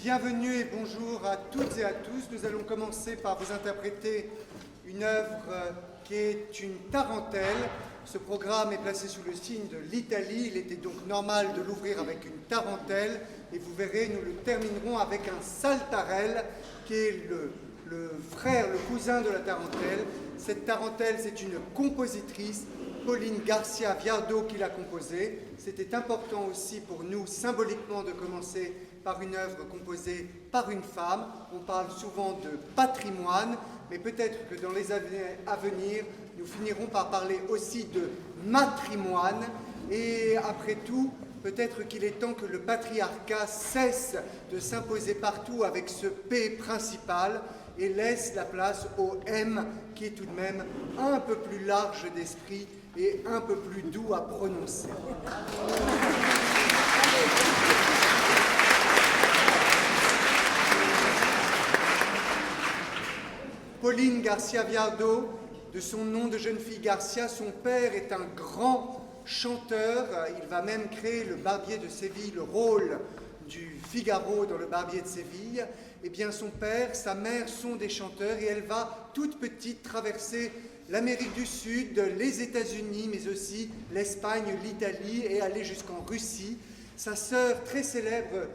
Bienvenue et bonjour à toutes et à tous. Nous allons commencer par vous interpréter une œuvre qui est une tarentelle. Ce programme est placé sous le signe de l'Italie. Il était donc normal de l'ouvrir avec une tarentelle. Et vous verrez, nous le terminerons avec un saltarelle, qui est le frère, le cousin de la tarentelle. Cette tarentelle, c'est une compositrice, Pauline Garcia Viardot, qui l'a composée. C'était important aussi pour nous, symboliquement, de commencer par une œuvre composée par une femme. On parle souvent de patrimoine, mais peut-être que dans les années à venir, nous finirons par parler aussi de matrimoine. Et après tout, peut-être qu'il est temps que le patriarcat cesse de s'imposer partout avec ce P principal et laisse la place au M, qui est tout de même un peu plus large d'esprit et un peu plus doux à prononcer. Pauline Garcia Viardot, de son nom de jeune fille Garcia, son père est un grand chanteur. Il va même créer le Barbier de Séville, le rôle du Figaro dans le Barbier de Séville. Eh bien, son père, sa mère sont des chanteurs et elle va, toute petite, traverser l'Amérique du Sud, les États-Unis, mais aussi l'Espagne, l'Italie et aller jusqu'en Russie. Sa sœur, très célèbre,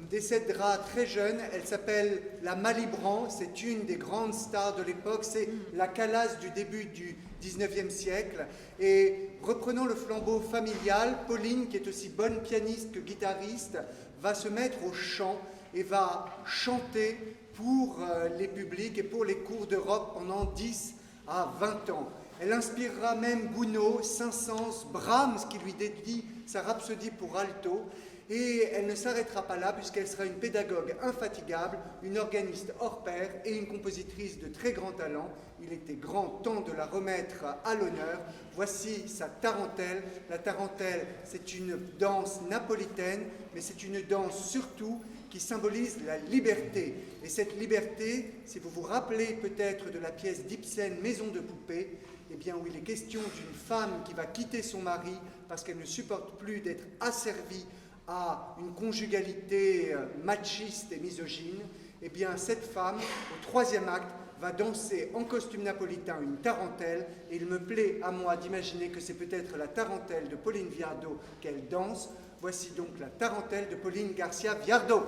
décédera très jeune. Elle s'appelle la Malibran. C'est une des grandes stars de l'époque. C'est la Calas du début du 19e siècle. Et reprenant le flambeau familial, Pauline, qui est aussi bonne pianiste que guitariste, va se mettre au chant et va chanter pour les publics et pour les cours d'Europe pendant 10 à 20 ans. Elle inspirera même Gounod, Saint-Saëns, Brahms, qui lui dédie sa rhapsodie pour alto. Et elle ne s'arrêtera pas là, puisqu'elle sera une pédagogue infatigable, une organiste hors pair et une compositrice de très grand talent. Il était grand temps de la remettre à l'honneur. Voici sa tarentelle. La tarentelle, c'est une danse napolitaine, mais c'est une danse surtout qui symbolise la liberté. Et cette liberté, si vous vous rappelez peut-être de la pièce d'Ibsen, Maison de poupée, eh bien, où il est question d'une femme qui va quitter son mari parce qu'elle ne supporte plus d'être asservie à une conjugalité machiste et misogyne, eh bien, cette femme, au troisième acte, va danser en costume napolitain une tarentelle, et il me plaît à moi d'imaginer que c'est peut-être la tarentelle de Pauline Viardot qu'elle danse. Voici donc la tarentelle de Pauline Garcia Viardot.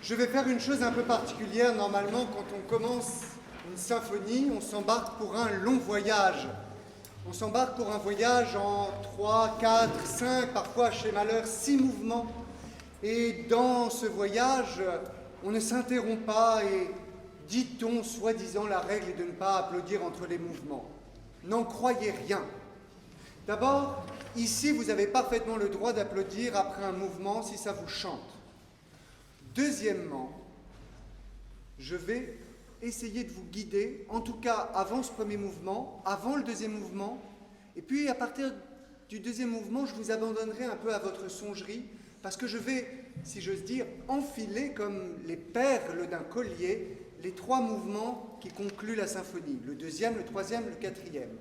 Je vais faire une chose un peu particulière. Normalement, quand on commence une symphonie, on s'embarque pour un long voyage. On s'embarque pour un voyage en 3, 4, 5, parfois chez Mahler, 6 mouvements. Et dans ce voyage, on ne s'interrompt pas et dit-on, soi-disant, la règle est de ne pas applaudir entre les mouvements. N'en croyez rien. D'abord, ici, vous avez parfaitement le droit d'applaudir après un mouvement si ça vous chante. Deuxièmement, je vais essayer de vous guider, en tout cas avant ce premier mouvement, avant le deuxième mouvement, et puis à partir du deuxième mouvement, je vous abandonnerai un peu à votre songerie, parce que je vais, si j'ose dire, enfiler comme les perles d'un collier les 3 mouvements qui concluent la symphonie, le deuxième, le troisième, le quatrième.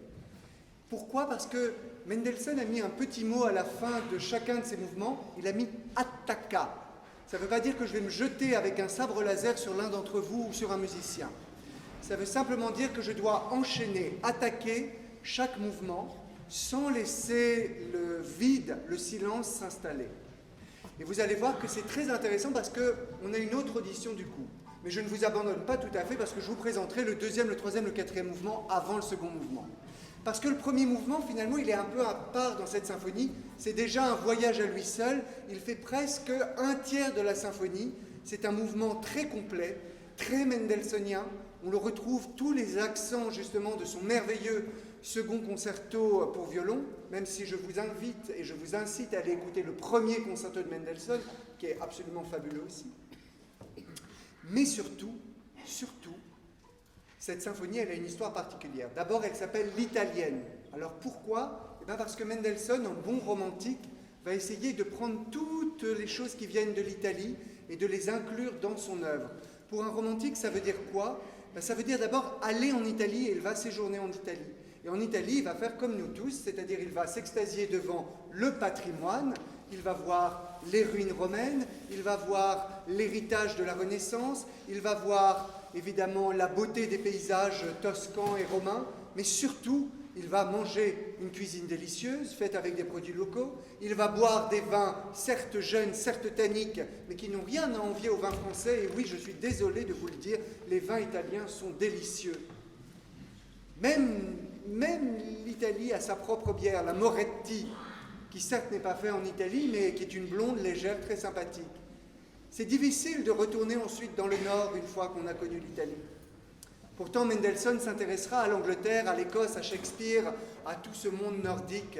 Pourquoi ? Parce que Mendelssohn a mis un petit mot à la fin de chacun de ces mouvements, il a mis « attacca ». Ça ne veut pas dire que je vais me jeter avec un sabre laser sur l'un d'entre vous ou sur un musicien. Ça veut simplement dire que je dois enchaîner, attaquer chaque mouvement sans laisser le vide, le silence s'installer. Et vous allez voir que c'est très intéressant parce qu'on a une autre audition du coup. Mais je ne vous abandonne pas tout à fait parce que je vous présenterai le deuxième, le troisième, le quatrième mouvement avant le second mouvement. Parce que le premier mouvement, finalement, il est un peu à part dans cette symphonie. C'est déjà un voyage à lui seul. Il fait presque un tiers de la symphonie. C'est un mouvement très complet, très mendelssohnien. On le retrouve tous les accents, justement, de son merveilleux second concerto pour violon, même si je vous invite et je vous incite à aller écouter le premier concerto de Mendelssohn, qui est absolument fabuleux aussi. Mais surtout, cette symphonie, elle a une histoire particulière. D'abord, elle s'appelle l'italienne. Alors pourquoi ? Eh bien parce que Mendelssohn, en bon romantique, va essayer de prendre toutes les choses qui viennent de l'Italie et de les inclure dans son œuvre. Pour un romantique, ça veut dire quoi ? Ben, ça veut dire d'abord aller en Italie, et il va séjourner en Italie. Et en Italie, il va faire comme nous tous, c'est-à-dire il va s'extasier devant le patrimoine, il va voir les ruines romaines, il va voir l'héritage de la Renaissance, il va voir évidemment la beauté des paysages toscans et romains, mais surtout, il va manger une cuisine délicieuse, faite avec des produits locaux, il va boire des vins, certes jeunes, certes tanniques, mais qui n'ont rien à envier aux vins français, et oui, je suis désolé de vous le dire, les vins italiens sont délicieux. Même l'Italie a sa propre bière, la Moretti, qui certes n'est pas faite en Italie, mais qui est une blonde légère, très sympathique. C'est difficile de retourner ensuite dans le Nord une fois qu'on a connu l'Italie. Pourtant, Mendelssohn s'intéressera à l'Angleterre, à l'Écosse, à Shakespeare, à tout ce monde nordique.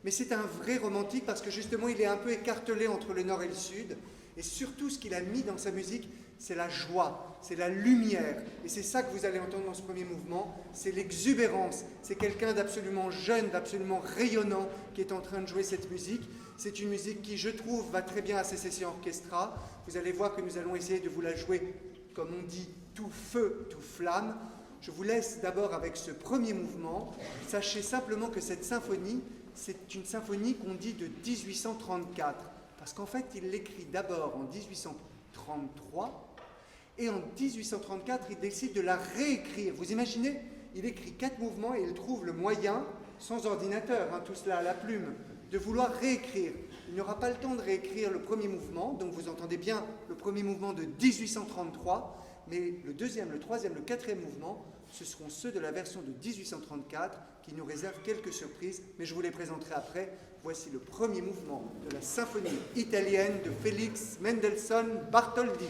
Mais c'est un vrai romantique parce que justement, il est un peu écartelé entre le Nord et le Sud. Et surtout, ce qu'il a mis dans sa musique, c'est la joie, c'est la lumière. Et c'est ça que vous allez entendre dans ce premier mouvement, c'est l'exubérance. C'est quelqu'un d'absolument jeune, d'absolument rayonnant qui est en train de jouer cette musique. C'est une musique qui, je trouve, va très bien à Secession Orchestra. Vous allez voir que nous allons essayer de vous la jouer, comme on dit, tout feu, tout flamme. Je vous laisse d'abord avec ce premier mouvement. Sachez simplement que cette symphonie, c'est une symphonie qu'on dit de 1834. Parce qu'en fait, il l'écrit d'abord en 1833, et en 1834, il décide de la réécrire. Vous imaginez, il écrit 4 mouvements et il trouve le moyen, sans ordinateur, tout cela à la plume, de vouloir réécrire. Il n'aura pas le temps de réécrire le premier mouvement, donc vous entendez bien le premier mouvement de 1833, mais le deuxième, le troisième, le quatrième mouvement, ce seront ceux de la version de 1834 qui nous réservent quelques surprises, mais je vous les présenterai après. Voici le premier mouvement de la symphonie italienne de Félix Mendelssohn Bartholdy.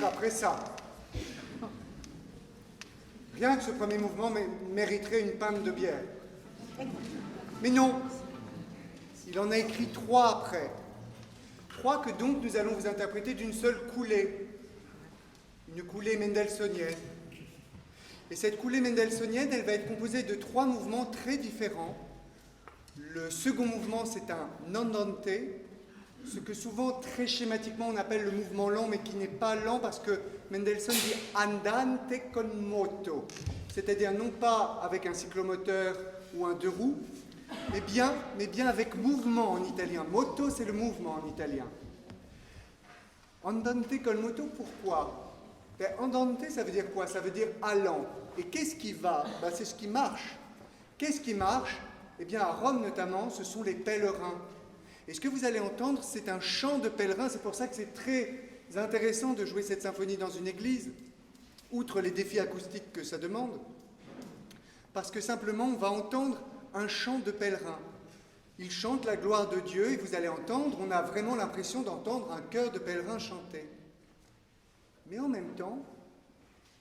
pire après ça. Rien que ce premier mouvement mériterait une pinte de bière. Mais non, il en a écrit 3 après. 3 que donc nous allons vous interpréter d'une seule coulée. Une coulée mendelssohnienne. Et cette coulée mendelssohnienne, elle va être composée de 3 mouvements très différents. Le second mouvement, c'est un andante, ce que souvent, très schématiquement, on appelle le mouvement lent, mais qui n'est pas lent parce que Mendelssohn dit andante con moto, c'est-à-dire non pas avec un cyclomoteur ou un 2 roues, mais bien avec mouvement en italien. Moto, c'est le mouvement en italien. Andante con moto, pourquoi? Andante, ça veut dire quoi? Ça veut dire allant. Et qu'est-ce qui va? C'est ce qui marche. Qu'est-ce qui marche? Eh bien, à Rome notamment, ce sont les pèlerins. Et ce que vous allez entendre, c'est un chant de pèlerins. C'est pour ça que c'est très intéressant de jouer cette symphonie dans une église, outre les défis acoustiques que ça demande. Parce que simplement, on va entendre un chant de pèlerins. Ils chantent la gloire de Dieu et vous allez entendre, on a vraiment l'impression d'entendre un chœur de pèlerins chanter. Mais en même temps,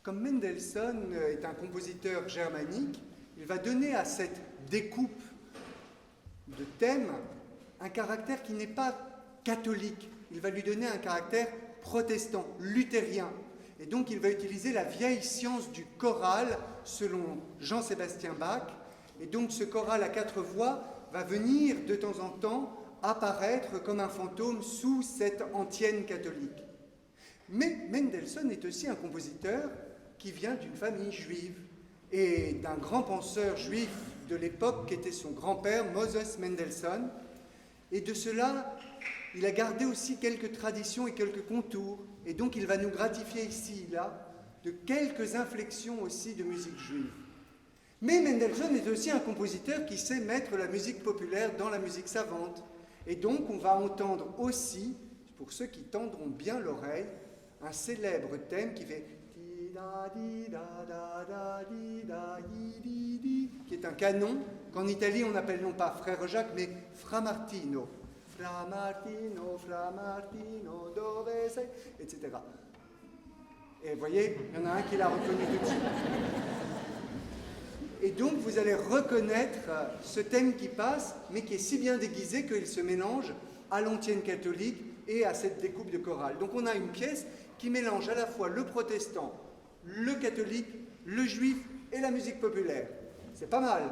comme Mendelssohn est un compositeur germanique, il va donner à cette découpe de thèmes un caractère qui n'est pas catholique. Il va lui donner un caractère protestant, luthérien. Et donc il va utiliser la vieille science du choral selon Jean-Sébastien Bach. Et donc ce choral à 4 voix va venir de temps en temps apparaître comme un fantôme sous cette antienne catholique. Mais Mendelssohn est aussi un compositeur qui vient d'une famille juive et d'un grand penseur juif de l'époque qui était son grand-père, Moses Mendelssohn. Et de cela, il a gardé aussi quelques traditions et quelques contours. Et donc il va nous gratifier ici et là de quelques inflexions aussi de musique juive. Mais Mendelssohn est aussi un compositeur qui sait mettre la musique populaire dans la musique savante. Et donc on va entendre aussi, pour ceux qui tendront bien l'oreille, un célèbre thème qui fait qui est un canon qu'en Italie on appelle non pas Frère Jacques mais Fra Martino. Fra Martino, dove sei, etc. Et vous voyez, il y en a un qui l'a reconnu tout de suite. Et donc vous allez reconnaître ce thème qui passe, mais qui est si bien déguisé qu'il se mélange à l'antienne catholique et à cette découpe de chorale. Donc on a une pièce qui mélange à la fois le protestant, le catholique, le juif et la musique populaire. C'est pas mal.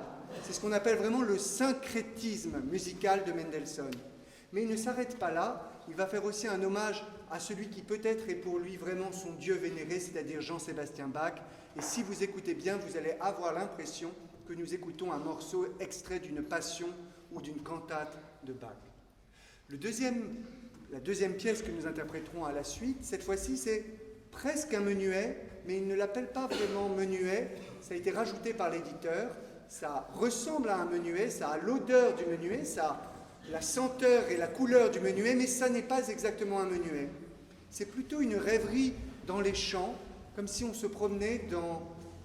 C'est ce qu'on appelle vraiment le syncrétisme musical de Mendelssohn. Mais il ne s'arrête pas là. Il va faire aussi un hommage à celui qui peut-être est pour lui vraiment son Dieu vénéré, c'est-à-dire Jean-Sébastien Bach. Et si vous écoutez bien, vous allez avoir l'impression que nous écoutons un morceau extrait d'une passion ou d'une cantate de Bach. La deuxième pièce que nous interpréterons à la suite, cette fois-ci, c'est presque un menuet, mais il ne l'appelle pas vraiment menuet. Ça a été rajouté par l'éditeur. Ça ressemble à un menuet, ça a l'odeur du menuet, ça a la senteur et la couleur du menuet, mais ça n'est pas exactement un menuet. C'est plutôt une rêverie dans les champs, comme si on se promenait dans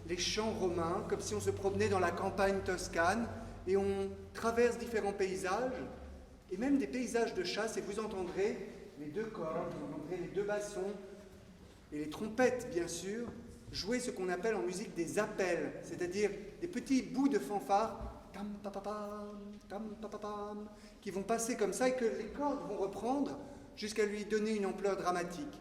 les champs romains, comme si on se promenait dans la campagne toscane, et on traverse différents paysages, et même des paysages de chasse, et vous entendrez les 2 cordes, vous entendrez les 2 bassons, et les trompettes, bien sûr, jouer ce qu'on appelle en musique des appels, c'est-à-dire des petits bouts de fanfare, tam papapam, tam papapam, qui vont passer comme ça et que les cordes vont reprendre jusqu'à lui donner une ampleur dramatique.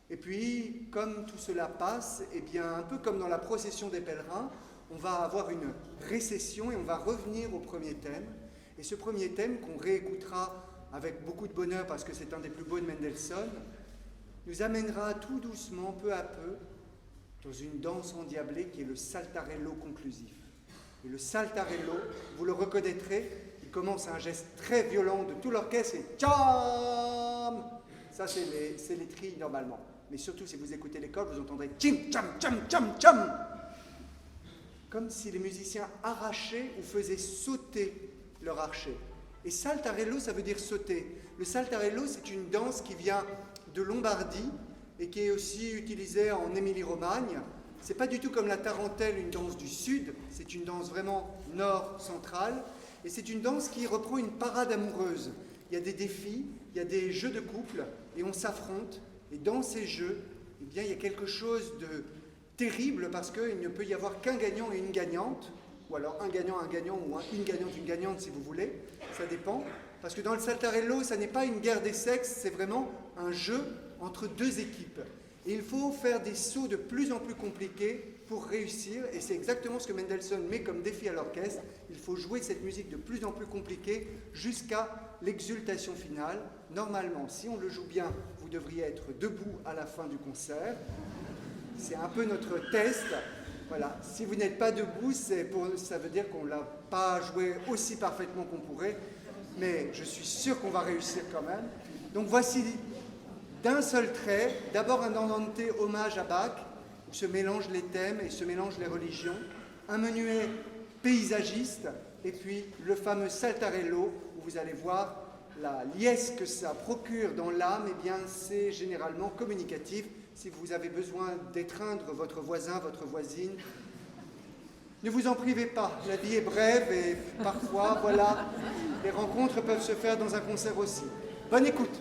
Et puis, comme tout cela passe, eh bien, un peu comme dans la procession des pèlerins, on va avoir une récession et on va revenir au premier thème. Et ce premier thème, qu'on réécoutera avec beaucoup de bonheur parce que c'est un des plus beaux de Mendelssohn, nous amènera tout doucement, peu à peu, dans une danse endiablée qui est le saltarello conclusif. Et le saltarello, vous le reconnaîtrez, il commence à un geste très violent de tout l'orchestre et tcham. Ça, c'est les trilles normalement. Mais surtout, si vous écoutez les cordes, vous entendrez tchim, tcham, tcham, tcham, tcham. Comme si les musiciens arrachaient ou faisaient sauter leur archet. Et saltarello, ça veut dire sauter. Le saltarello, c'est une danse qui vient de Lombardie et qui est aussi utilisée en Émilie-Romagne. C'est pas du tout comme la tarentelle, une danse du sud, c'est une danse vraiment nord-centrale, et c'est une danse qui reprend une parade amoureuse. Il y a des défis, il y a des jeux de couple, et on s'affronte, et dans ces jeux, bien, il y a quelque chose de terrible parce qu'il ne peut y avoir qu'un gagnant et une gagnante, ou alors un gagnant, ou une gagnante si vous voulez, ça dépend. Parce que dans le Saltarello, ça n'est pas une guerre des sexes, c'est vraiment un jeu entre deux équipes. Et il faut faire des sauts de plus en plus compliqués pour réussir, et c'est exactement ce que Mendelssohn met comme défi à l'orchestre. Il faut jouer cette musique de plus en plus compliquée jusqu'à l'exultation finale. Normalement, si on le joue bien, vous devriez être debout à la fin du concert. C'est un peu notre test. Voilà. Si vous n'êtes pas debout, ça veut dire qu'on ne l'a pas joué aussi parfaitement qu'on pourrait, mais je suis sûr qu'on va réussir quand même. Donc voici, d'un seul trait, d'abord un andante hommage à Bach, où se mélangent les thèmes et se mélangent les religions, un menuet paysagiste, et puis le fameux Saltarello, où vous allez voir la liesse que ça procure dans l'âme, eh bien c'est généralement communicatif. Si vous avez besoin d'étreindre votre voisin, votre voisine, ne vous en privez pas. La vie est brève et parfois, voilà, les rencontres peuvent se faire dans un concert aussi. Bonne écoute.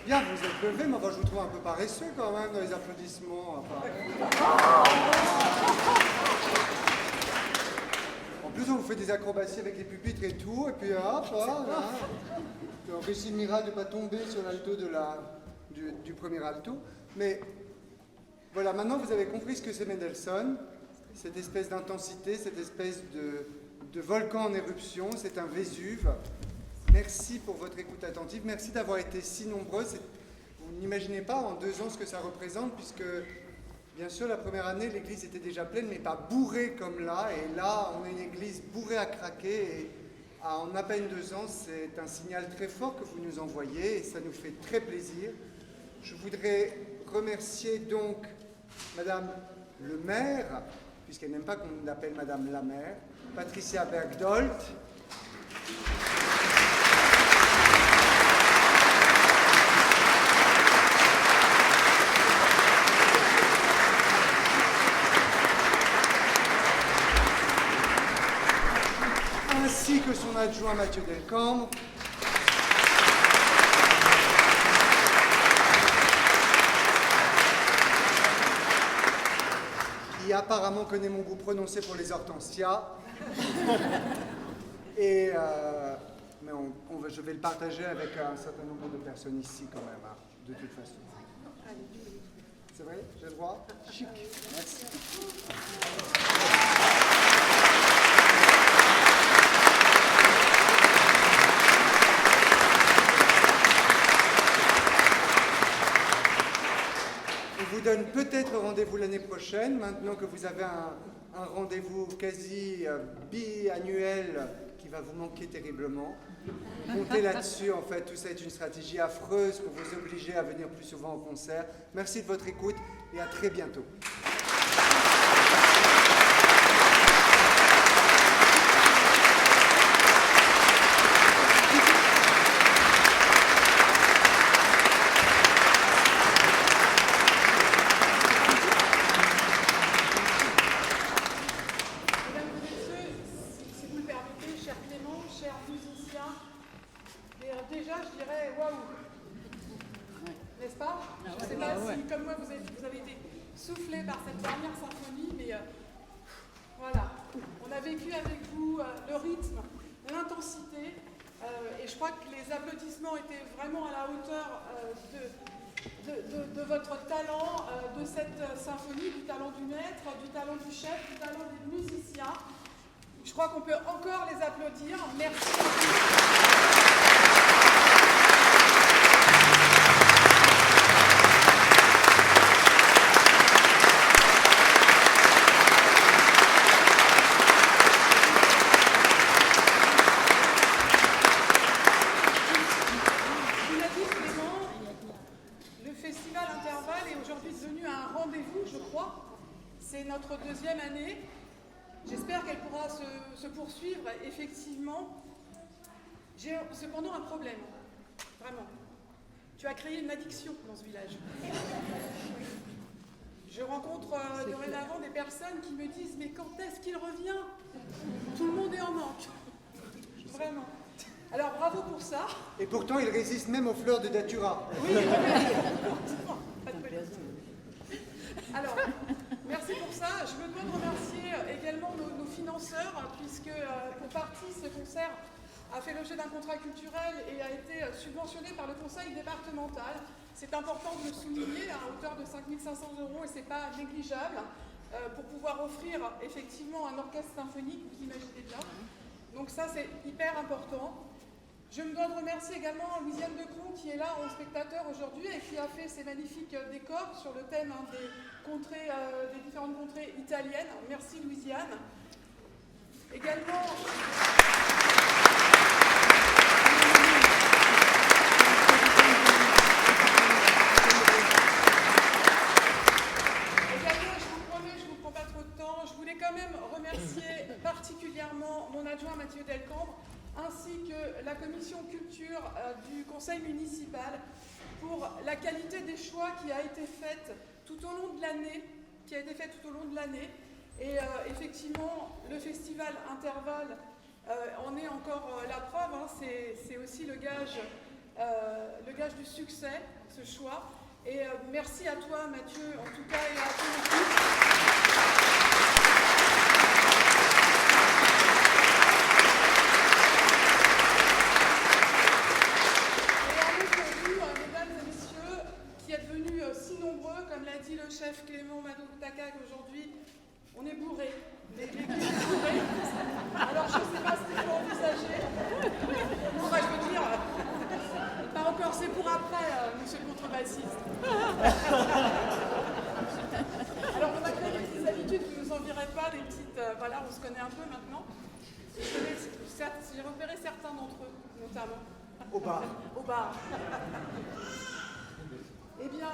Bien, vous êtes levé, mais enfin, je vous trouve un peu paresseux quand même dans les applaudissements. Enfin. En plus, on vous fait des acrobaties avec les pupitres et tout, et puis hop, voilà. On réussit le miracle de ne pas tomber sur l'alto du premier alto. Mais voilà, maintenant vous avez compris ce que c'est Mendelssohn, cette espèce d'intensité, cette espèce de volcan en éruption, c'est un Vésuve. Merci pour votre écoute attentive, merci d'avoir été si nombreux. Vous n'imaginez pas en 2 ans ce que ça représente, puisque bien sûr la première année l'église était déjà pleine, mais pas bourrée comme là, et là on a une église bourrée à craquer, et en à peine 2 ans c'est un signal très fort que vous nous envoyez, et ça nous fait très plaisir. Je voudrais remercier donc Madame le maire, puisqu'elle n'aime pas qu'on l'appelle Madame la maire, Patricia Bergdolt. Ainsi que son adjoint Mathieu Delcambre. Qui apparemment connaît mon goût prononcé pour les hortensias. Et, mais je vais le partager avec un certain nombre de personnes ici quand même, hein, de toute façon. C'est vrai? J'ai le droit? Chic. Merci. Je vous donne peut-être rendez-vous l'année prochaine, maintenant que vous avez un rendez-vous quasi biannuel qui va vous manquer terriblement. Comptez là-dessus, en fait, tout ça est une stratégie affreuse pour vous obliger à venir plus souvent au concert. Merci de votre écoute et à très bientôt. Déjà, je dirais waouh, n'est-ce pas? Je ne sais pas si, comme moi, vous avez été soufflé par cette dernière symphonie, mais voilà, on a vécu avec vous le rythme, l'intensité, et je crois que les applaudissements étaient vraiment à la hauteur de votre talent, de cette symphonie, du talent du maître, du talent du chef, du talent des musiciens. Je crois qu'on peut encore les applaudir. Merci. C'est notre 2e année. J'espère qu'elle pourra se poursuivre effectivement. J'ai cependant un problème, vraiment. Tu as créé une addiction dans ce village. Je rencontre dorénavant des personnes qui me disent « Mais quand est-ce qu'il revient ?» Tout le monde est en manque. Vraiment. Alors bravo pour ça. Et pourtant, il résiste même aux fleurs de Datura. Oui, pourtant. Pas de politique. Alors, merci pour ça. Je me dois de remercier également nos financeurs, puisque pour partie, ce concert a fait l'objet d'un contrat culturel et a été subventionné par le conseil départemental. C'est important de le souligner à hauteur de 5 500 € et ce n'est pas négligeable pour pouvoir offrir effectivement un orchestre symphonique, vous imaginez bien. Donc ça, c'est hyper important. Je me dois de remercier également Louisiane Decroux qui est là en spectateur aujourd'hui et qui a fait ces magnifiques décors sur le thème des différentes contrées italiennes. Merci Louisiane. Également je vous prends pas trop de temps. Je voulais quand même remercier particulièrement mon adjoint Mathieu Delcambre, ainsi que la commission culture du conseil municipal pour la qualité des choix qui a été faite tout au long de l'année, Et effectivement, le festival Intervalle en est encore la preuve. C'est aussi le gage le gage du succès, ce choix. Et merci à toi, Mathieu, en tout cas, et à ton équipe. Et à vous, mesdames et messieurs, qui êtes venus si nombreux, comme l'a dit le chef Clément Madoutaka aujourd'hui, on est bourrés. L'église est bourrée. Alors je ne sais pas ce qu'il faut envisager. Enfin, je veux dire, pas encore, c'est pour après, monsieur le contrebassiste. Alors on a créé des petites habitudes, vous ne nous en virez pas, des petites. Voilà, on se connaît un peu maintenant. J'ai repéré certains d'entre eux, notamment. Au bar. Au bar. Eh bien,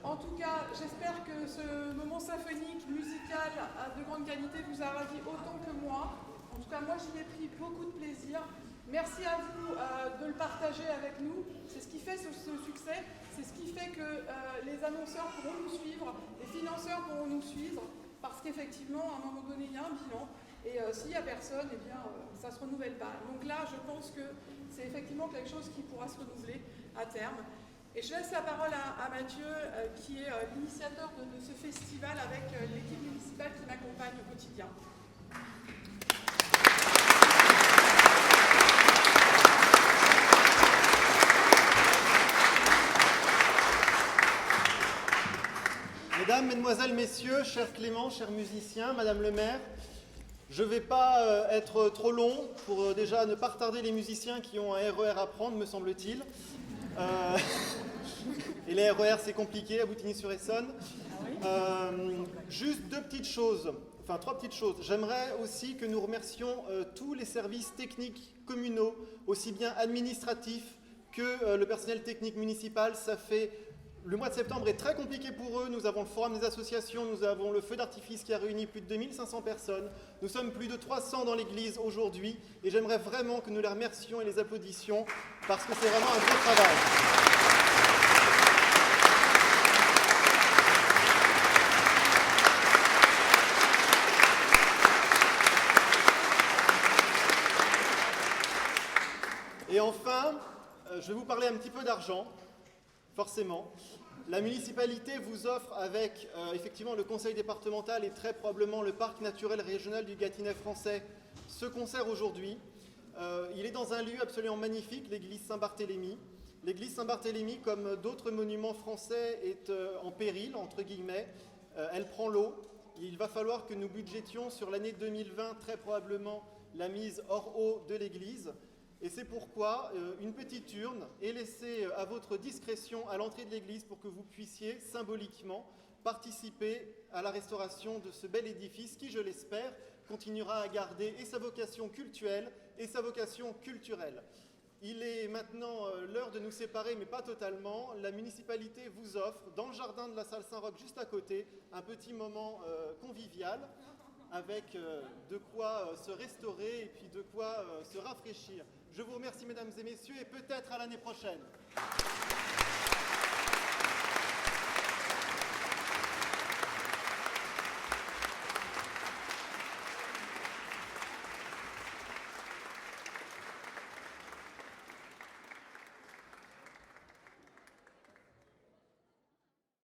en tout cas, j'espère que ce moment symphonique, musical, de grande qualité vous a ravi autant que moi. En tout cas, moi, j'y ai pris beaucoup de plaisir. Merci à vous de le partager avec nous. C'est ce qui fait ce succès. C'est ce qui fait que les annonceurs pourront nous suivre, les financeurs pourront nous suivre, parce qu'effectivement, à un moment donné, il y a un bilan. Et s'il n'y a personne, eh bien, ça ne se renouvelle pas. Donc là, je pense que c'est effectivement quelque chose qui pourra se renouveler à terme. Et je laisse la parole à Mathieu, qui est l'initiateur de ce festival avec l'équipe municipale qui m'accompagne au quotidien. Mesdames, Mesdemoiselles, Messieurs, cher Clément, chers musiciens, Madame le maire, je ne vais pas être trop long pour déjà ne pas retarder les musiciens qui ont un RER à prendre, me semble-t-il. Et les RER, c'est compliqué à Boutigny-sur-Essonne. Juste trois petites choses. J'aimerais aussi que nous remercions tous les services techniques communaux, aussi bien administratifs que le personnel technique municipal. Le mois de septembre est très compliqué pour eux. Nous avons le forum des associations, nous avons le feu d'artifice qui a réuni plus de 2500 personnes. Nous sommes plus de 300 dans l'église aujourd'hui et j'aimerais vraiment que nous les remercions et les applaudissions parce que c'est vraiment un gros travail. Et enfin, je vais vous parler un petit peu d'argent. Forcément. La municipalité vous offre avec effectivement le conseil départemental et très probablement le parc naturel régional du Gâtinais français ce concert aujourd'hui. Il est dans un lieu absolument magnifique, l'église Saint-Barthélemy. L'église Saint-Barthélemy, comme d'autres monuments français, est en péril, entre guillemets. Elle prend l'eau. Il va falloir que nous budgétions sur l'année 2020 très probablement la mise hors eau de l'église. Et c'est pourquoi une petite urne est laissée à votre discrétion à l'entrée de l'église pour que vous puissiez symboliquement participer à la restauration de ce bel édifice qui, je l'espère, continuera à garder et sa vocation cultuelle et sa vocation culturelle. Il est maintenant l'heure de nous séparer, mais pas totalement. La municipalité vous offre, dans le jardin de la salle Saint-Roch, juste à côté, un petit moment convivial avec de quoi se restaurer et puis de quoi se rafraîchir. Je vous remercie, mesdames et messieurs, et peut-être à l'année prochaine.